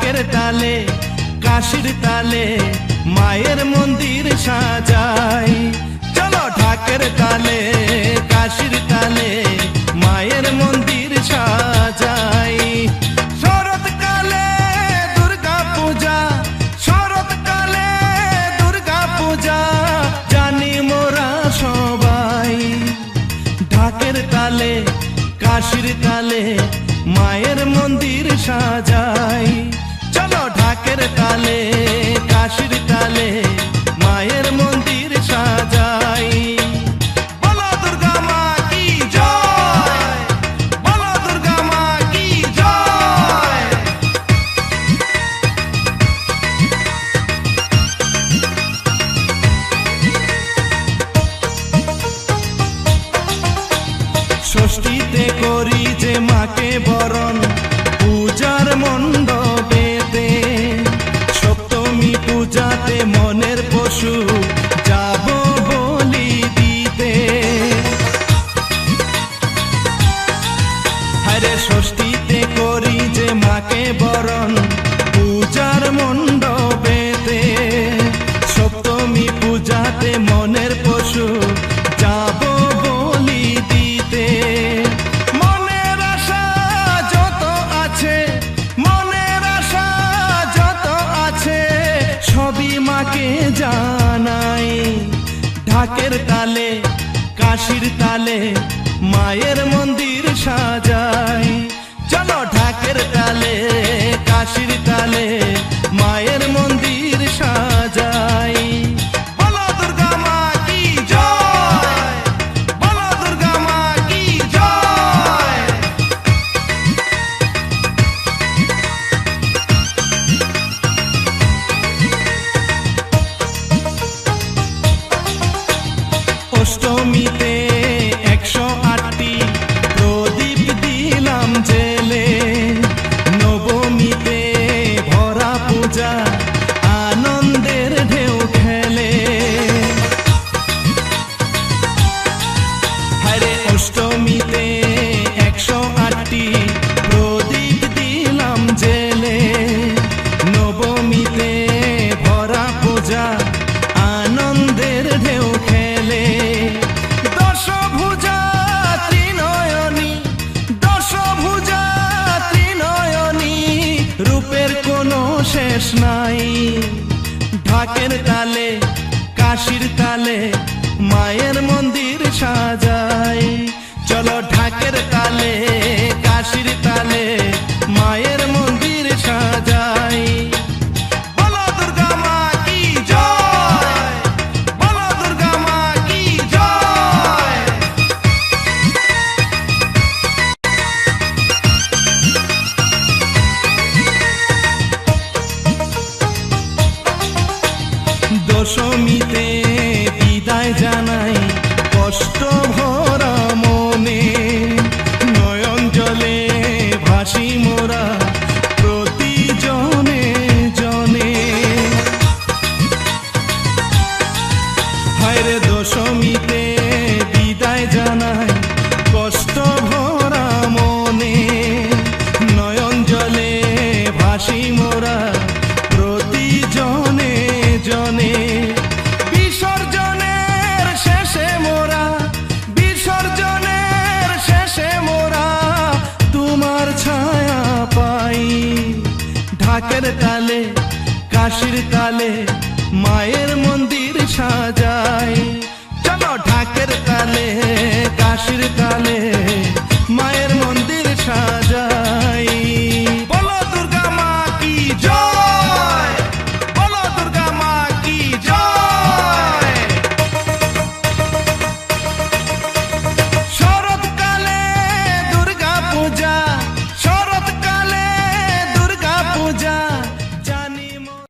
ঢাকের তালে কাশির তালে মায়ের মন্দির সাজাই। চলো ঢাকের তালে কাশির তালে মায়ের মন্দির সাজাই। শরৎকালে দুর্গা পূজা, শরৎকালে দুর্গা পূজা জানি মোরা সবাই। ঢাকের তালে কাশির তালে মায়ের মন্দির সাজাই। চলো ঢাকের তালে কাশির তালে মায়ের মন্দির সাজাই। বলো দুর্গা মা কি জয়, বলো দুর্গা মা কি জয়। ষষ্ঠীতে করি যে মাকে বরণ পূজার মণ্ডপেতে, সপ্তমী পূজাতে মনের পশু যাব বলি দিতে। হরে ষষ্ঠীতে করি যে মাকে বরণ পূজার মণ্ডপেতে, সপ্তমী পূজাতে মনের পশু যাব বলি দিতে। মনের আশা যত আছে, মনের আশা যত আছে সবই মাকে জানাই। ঢাকের তালে কাশির তালে মায়ের মন্দির সাজাই। চলো ঢাকের তালে কাশির তালে মায়ের মন্দির সাজাই। বলো দুর্গা মা কি জয়, বলো দুর্গা মা কি জয়। অষ্টমীতে 108টি প্রদীপ দিলাম জেলে, নবমীতে ভরা পূজা আনন্দের ঢেউ খেলে। হরে অষ্টমীতে 108টি প্রদীপ দিলাম জেলে, নবমীতে ভরা পূজা আনন্দের ঢেউ খেলে। দশভুজা ত্রিনয়নী, দশভুজা ত্রিনয়নী রূপের কোনো শেষ নাই। ঢাকের তালে কাশির তালে মায়ের মন্দির সাজাই। চলো ঢাকের তালে কাশির তালে মায়ের মন্দির সাজাই। বলো দুর্গা মা কি জয়, বলো দুর্গা মা কি জয়। দশমীতে বিদায় জানাই কষ্ট ভরা মনে, নয়ন জলে ভাসি মোরা প্রতি জনে জনে। হায়রে দশমীতে বিদায় জানাই কষ্ট ভরা মনে, নয়ন জলে ভাসি মোরা প্রতি জনে জনে। বিসর্জনের শেষে মোরা, বিসর্জনের শেষে মোরা তোমার ছায়া পাই। ঢাকের তালে কাশির তালে মায়ের মন্দির সাজাই। চলো ঢাকের তালে কাশির তালে মায়ের মন্দির সাজাই।